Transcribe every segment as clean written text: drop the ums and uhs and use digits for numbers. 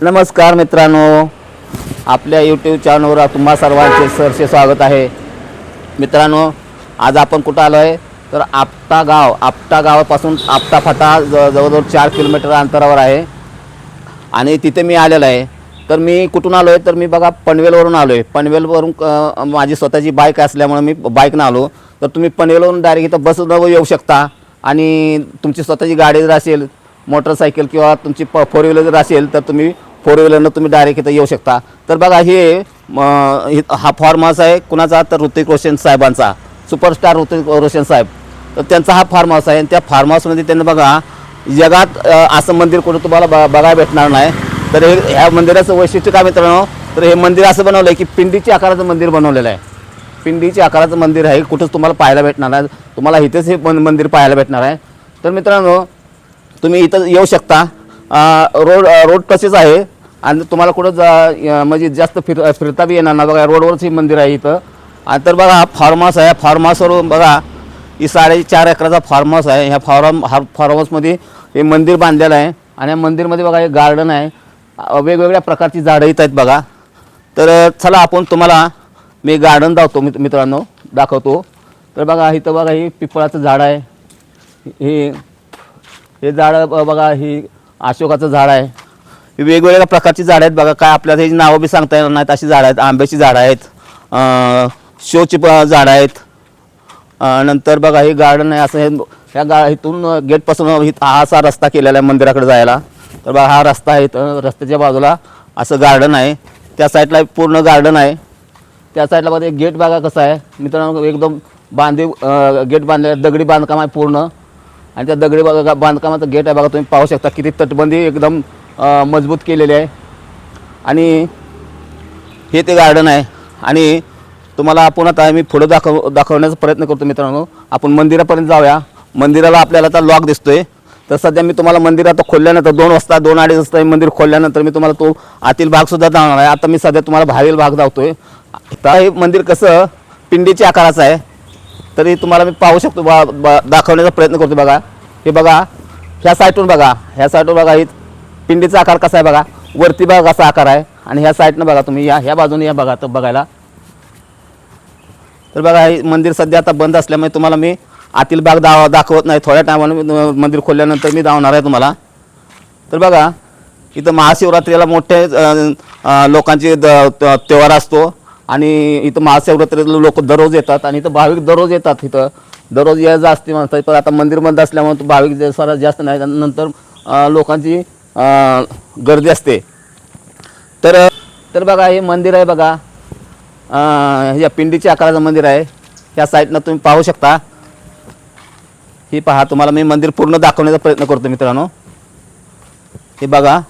नमस्कार मित्रांनो, आपल्या यूट्यूब चॅनलवर तुम्हा सर्वांचे सहर्ष स्वागत आहे. मित्रांनो, आज आपण कुठं आलो आहे तर आपटा गावापासून आपटा फाटा जवळजवळ 4 किलोमीटर अंतरावर आहे आणि तिथे मी आलेलो आहे. तर मी कुठून आलो आहे तर मी बघा पनवेलवरून आलो आहे. पनवेलवरून माझी स्वतःची बाईक असल्यामुळे मी बाईकनं आलो. तर तुम्ही पनवेलवरून डायरेक्ट इथं बसनं येऊ शकता आणि तुमची स्वतःची गाडी जर असेल, मोटरसायकल किंवा तुमची 4 व्हीलर जर असेल तर तुम्ही 4 व्हीलरनं तुम्ही डायरेक्ट इथं येऊ शकता. तर बघा हा फार्म हाऊस आहे कुणाचा तर ऋतिक रोशन साहेबांचा, सुपरस्टार ऋतिक रोशन साहेब. तर त्यांचा हा फार्म हाऊस आहे आणि त्या फार्म हाऊसमध्ये त्यांनी बघा जगात असं मंदिर कुठं तुम्हाला बघायला भेटणार नाही. तर ह्या मंदिराचं वैशिष्ट्य काय मित्रांनो, तर हे मंदिर असं बनवलं आहे की पिंडीच्या आकाराचं मंदिर बनवलेलं आहे. पिंडीच्या आकाराचं मंदिर आहे, कुठंच तुम्हाला पाहायला भेटणार नाही. तुम्हाला इथेच हे मंदिर पाहायला भेटणार आहे. तर मित्रांनो, तुम्ही इथं येऊ शकता. रोड टचेच आहे आणि तुम्हाला कुठं म्हणजे जास्त फिरता बी येणार ना. बघा रोडवरच हे मंदिर आहे इथं. आणि तर बघा फार्म हाऊस आहे. फार्म हाऊसवर बघा ही 4.5 एकराचा फार्म हाऊस आहे. ह्या फार्म हाऊसमध्ये हे मंदिर बांधलेलं आहे आणि या मंदिरमध्ये बघा हे गार्डन आहे. वेगवेगळ्या प्रकारची झाडं इथं आहेत बघा. तर चला आपण तुम्हाला मी गार्डन मित्रांनो दाखवतो. तर बघा इथं बघा ही पिपळाचं झाड आहे. हे झाड बघा ही अशोकाचं झाड आहे. वेगवेगळ्या प्रकारची झाडं आहेत बघा. काय आपल्याला ह्याची नावं बी सांगता येणार नाहीत अशी झाडं आहेत. आंब्याची झाडं आहेत, शोची झाडं आहेत. नंतर बघा हे गार्डन आहे. असं ह्या इथून गेटपासून हा असा रस्ता केलेला आहे मंदिराकडे जायला. तर बघा हा रस्ता आहे. रस्त्याच्या बाजूला असं गार्डन आहे. त्या साईडला पूर्ण गार्डन आहे. त्या साईडला बघा गेट बघा कसं आहे मित्रांनो, एकदम गेट बांधलेलं दगडी बांधकाम आहे पूर्ण. आणि त्या दगडी बांधकामाचं गेट आहे बघा, तुम्ही पाहू शकता किती तटबंदी एकदम मजबूत केलेली आहे. आणि हे ते गार्डन आहे. आणि तुम्हाला आपण आता मी पुढं दाखवण्याचा प्रयत्न करतो मित्रांनो. आपण मंदिरापर्यंत जाऊया. मंदिराला आपल्याला आता लॉक दिसतोय. तर सध्या मी तुम्हाला मंदिर आता खोलल्यानंतर 2-2:30 वाजता हे मंदिर खोलल्यानंतर मी तुम्हाला तो आतील भागसुद्धा दाखवणार आहे. आता मी सध्या तुम्हाला बाहेरील भाग दाखवतोय. तर हे मंदिर कसं पिंडीच्या आकाराचं आहे. तरी तुम्हाला मी पाहू शकतो दाखवण्याचा प्रयत्न करतो. बघा हे बघा ह्या साईडून बघा, ह्या साईडवर बघा ही पिंडीचा आकार कसा आहे बघा. वरती बघा कसा आकार आहे आणि ह्या साईडनं बघा तुम्ही ह्या बाजूने या बघा तर बघायला. तर बघा हे मंदिर सध्या आता बंद असल्यामुळे तुम्हाला मी आतील भाग दाखवत नाही. थोड्या टायमाने मंदिर खोलल्यानंतर मी दाखवणार आहे तुम्हाला. तर बघा इथं महाशिवरात्रीला मोठे लोकांचे त्योहार असतो आणि इथं महाशिवरात्रीला लोक दररोज येतात आणि इथं भाविक दररोज येतात. इथं दररोज यायचं असते म्हणतात. पण आता मंदिर बंद असल्यामुळे भाविक सारा जास्त नाही. नंतर लोकांची गर्दी असते. तर बघा हे मंदिर आहे बघा. ह्या पिंडीच्या आकाराचं मंदिर आहे. ह्या साईडनं तुम्ही पाहू शकता. हे पहा, तुम्हाला मी मंदिर पूर्ण दाखवण्याचा प्रयत्न करतो मित्रांनो. हे बघा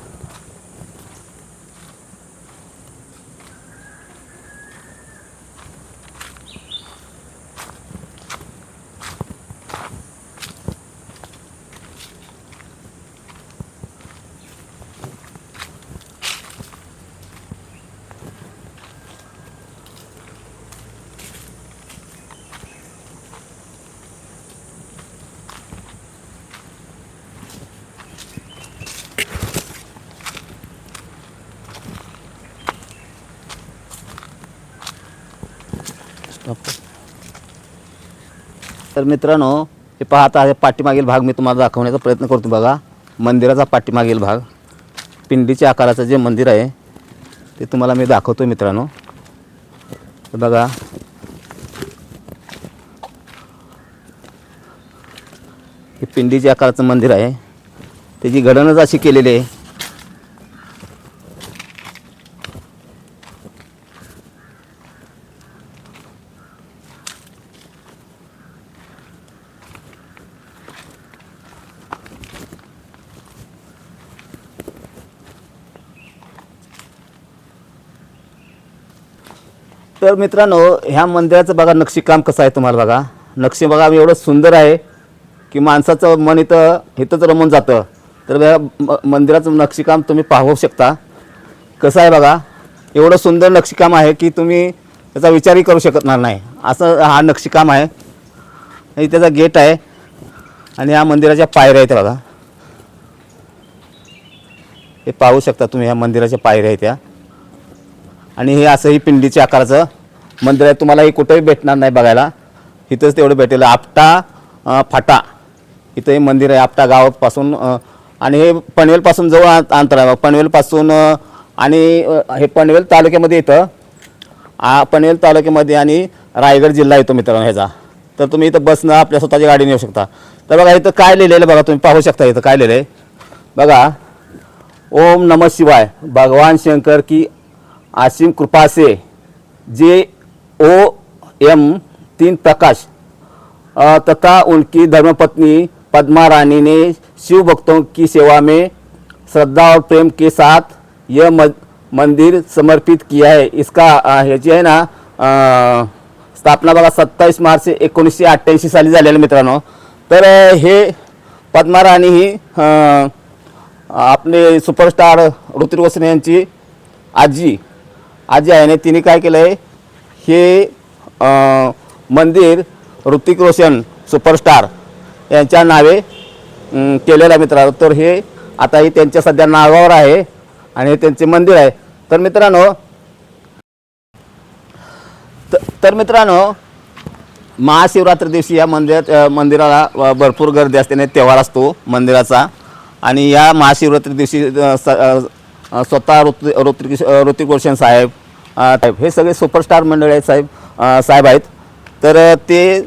तर मित्रांनो हे पाहता हे पाठीमागील भाग मी तुम्हाला दाखवण्याचा प्रयत्न करतो. बघा मंदिराचा पाठीमागील भाग, पिंडीच्या आकाराचं जे मंदिर आहे ते तुम्हाला मी दाखवतो मित्रांनो. तर बघा हे पिंडीच्या आकाराचं मंदिर आहे. त्याची घडणच अशी केलेली आहे. तर मित्रांनो ह्या मंदिराचं बघा नक्षीकाम कसं आहे तुम्हाला बघा. नक्षी बघा एवढं सुंदर आहे की माणसाचं मन इथंच रमून जातं. तर बघा मंदिराचं नक्षीकाम तुम्ही पाहू शकता कसं आहे बघा. एवढं सुंदर नक्षीकाम आहे की तुम्ही त्याचा विचारही करू शकणार नाही असं हा नक्षीकाम आहे. आणि त्याचा गेट आहे आणि या मंदिराच्या पायऱ्या आहेत बघा. हे पाहू शकता तुम्ही, ह्या मंदिराच्या पायऱ्या आहेत त्या. आणि हे असंही पिंडीच्या आकाराचं मंदिर आहे. तुम्हाला हे कुठेही भेटणार नाही बघायला, इथंच तेवढं भेटेल. आपटा फाटा इथं हे मंदिर आहे, आपटा गावापासून. आणि हे पनवेलपासून जवळ अंतर आहे. पनवेलपासून आणि हे पनवेल तालुक्यामध्ये येतं, पनवेल तालुक्यामध्ये, आणि रायगड जिल्हा येतो मित्रांनो ह्याचा. तर तुम्ही इथं बसनं आपल्या स्वतःच्या गाडीने येऊ शकता. तर बघा इथं काय लिहिलेलं बघा, तुम्ही पाहू शकता इथं काय लिहिलं आहे बघा. ओम नमः शिवाय, भगवान शंकर की असीम कृपा से JOM 3 प्रकाश तथा उनकी धर्मपत्नी पद्मा रानी ने शिव भक्तों की सेवा में श्रद्धा और प्रेम के साथ यह मंदिर समर्पित किया है. इसका ह्याची आहे ना स्थापना बघा 27 मार्च 1988 साली झालेलं मित्रांनो. तर हे पद्मा राणी ही आपले सुपरस्टार ऋतिक रोशन यांची आजी आहे. आणि तिने काय केलं आहे, हे मंदिर ऋतिक रोशन सुपरस्टार यांच्या नावे केलेलं आहे मित्रांनो. तर हे आता ही त्यांच्या सध्या नावावर आहे आणि हे त्यांचे मंदिर आहे. तर मित्रांनो महाशिवरात्री दिवशी या मंदिराला भरपूर गर्दी असते आणि तेव्हार असतो मंदिराचा. आणि या महाशिवरात्री दिवशी स्वतः ऋतिक रोशन साहेब हे सगळे सुपरस्टार मंडळी आहेत साहेब आहेत. तर ते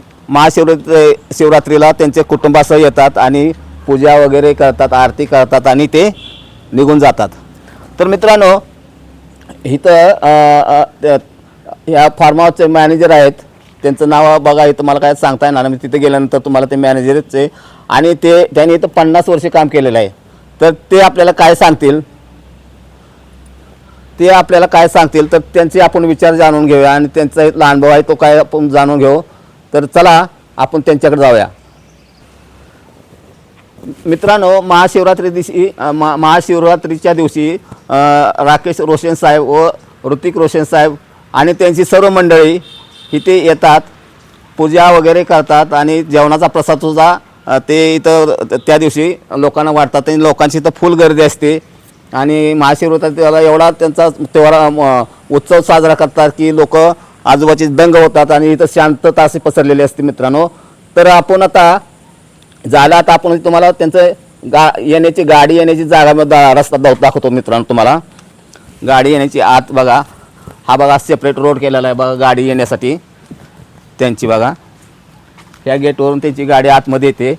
शिवरात्रीला त्यांच्या कुटुंबासह येतात आणि पूजा वगैरे करतात, आरती करतात आणि ते निघून जातात. तर मित्रांनो इथं ह्या फार्म हाऊसचे मॅनेजर आहेत, त्यांचं नाव बघा इथं मला काय सांगता येणार. मी तिथे गेल्यानंतर तुम्हाला ते मॅनेजरचे, आणि त्यांनी इथं 50 वर्ष काम केलेलं आहे. तर ते आपल्याला काय सांगतील, तर त्यांचे आपण विचार जाणून घेऊया आणि त्यांचा इथला अनुभव आहे तो काय आपण जाणून घेऊ. तर चला आपण त्यांच्याकडे जाऊया. मित्रांनो महाशिवरात्रीच्या दिवशी राकेश रोशन साहेब व ऋतिक रोशन साहेब आणि त्यांची सर्व मंडळी इथे येतात, पूजा वगैरे करतात आणि जेवणाचा प्रसाद सुद्धा ते इथं त्या दिवशी लोकांना वाटतात. आणि लोकांची इथं फुल गर्दी असते. आणि महाशिवरात्रीला एवढा त्यांचा तेवढा उत्सव साजरा करतात की लोक आजूबाजूचे दंग होतात आणि इथं शांतता अशी पसरलेली असते मित्रांनो. तर आपण आता आपण तुम्हाला त्यांचं गाडी येण्याची जागा रस्ता दाखवतो मित्रांनो. तुम्हाला गाडी येण्याची आत बघा, हा बघा सेपरेट रोड केलेला आहे बघा गाडी येण्यासाठी त्यांची. बघा ह्या गेटवरून त्यांची गाडी आतमध्ये येते.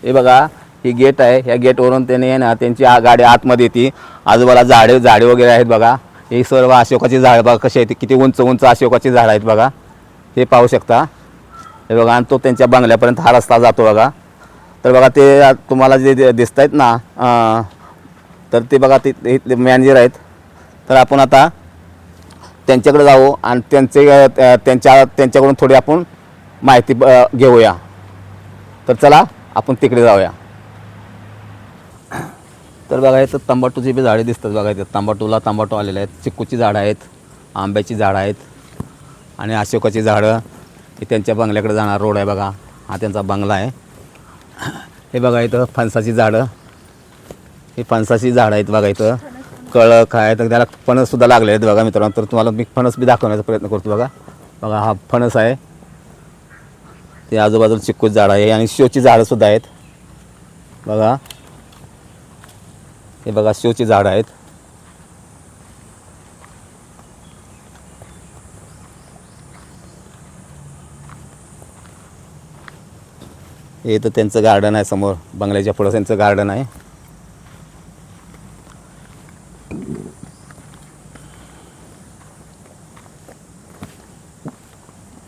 हे बघा ही गेट आहे, ह्या गेटवरून त्याने ना त्यांची गाडी आतमध्ये येते. आजूबाजूला झाडे वगैरे आहेत बघा. हे सर्व अशोकाची झाडं बघा कशी आहेत, किती उंच अशोकाची झाडं आहेत बघा, हे पाहू शकता. हे बघा, आणि तो त्यांच्या बंगल्यापर्यंत हा रस्ता जातो बघा. तर बघा ते तुम्हाला जे दिसत आहेत ना, तर ते बघा ते मॅनेजर आहेत. तर आपण आता त्यांच्याकडे जाऊ आणि त्यांच्याकडून थोडी आपण माहिती घेऊया. तर चला आपण तिकडे जाऊया. तर बघा इथं तंबाटूची बी झाडे दिसतात बघा. इथं तंबाटू आलेले आहेत, चिक्कूची झाडं आहेत, आंब्याची झाडं आहेत आणि अशोकाची झाडं. हे त्यांच्या बंगल्याकडे जाणार रोड आहे बघा, हा त्यांचा बंगला आहे. हे बघा इथं फणसाची झाडं, ही फणसाची झाडं आहेत बघा. इथं कळक आहे, तर त्याला फणससुद्धा लागले आहेत बघा मित्रांनो. तर तुम्हाला मी फणस बी दाखवण्याचा प्रयत्न करतो बघा. बघा हा फणस आहे, ते आजूबाजूला चिक्कूची झाडं आहे आणि शोची झाडंसुद्धा आहेत बघा. हे बघा शोची झाडं आहेत. हे तर त्यांचं गार्डन आहे समोर, बंगल्याच्या पुढं त्यांचं गार्डन आहे.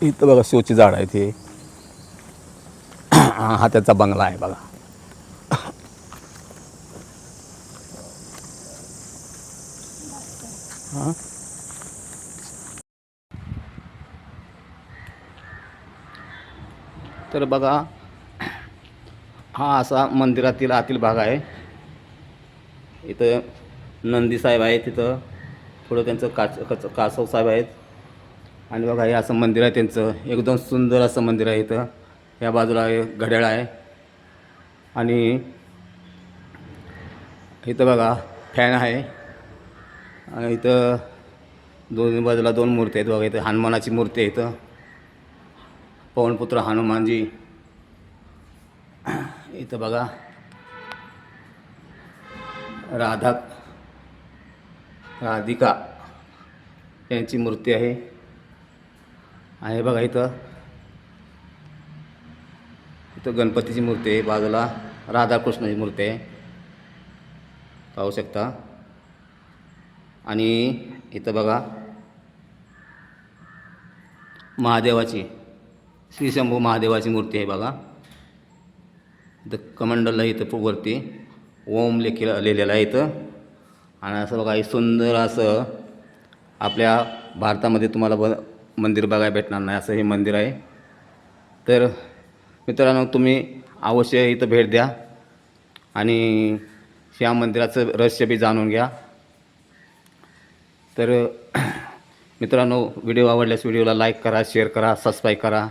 इथं बघा शोची झाड आहेत. हे हा त्याचा बंगला आहे बघा. तर बघा हा असा मंदिरातील आतील भाग आहे. इथं नंदी साहेब आहेत, तिथं थोडं त्यांचं कासव साहेब आहेत. आणि बघा हे असं मंदिर आहे त्यांचं, एकदम सुंदर असं मंदिर आहे. इथं या बाजूला घड्याळ आहे आणि इथं बघा फॅन आहे आणि इथं दोन्ही बाजूला 2 मूर्ती आहेत बघा. इथं हनुमानाची मूर्ती आहे. इथं पवनपुत्र हनुमानजी. इथं बघा राधिका यांची मूर्ती आहे बघा. इथं गणपतीची मूर्ती आहे. बाजूला राधाकृष्णाची मूर्ती आहे पाहू शकता. आणि इथं बघा महादेवाची श्री शंभू महादेवाची मूर्ती आहे बघा. इथं कमंडल आहे. इथं वरती ओम लिहिलेलं आहे इथं. आणि असं बघा हे सुंदर असं आपल्या भारतामध्ये तुम्हाला मंदिर बघायला भेटणार नाही असं हे मंदिर आहे. तर मित्रांनो तुम्ही अवश्य इथं भेट द्या आणि या मंदिराचं रहस्य बी जाणून घ्या. तर मित्रांनो व्हिडिओ आवडल्यास व्हिडिओला लाईक करा, शेअर करा, सबस्क्राईब करा.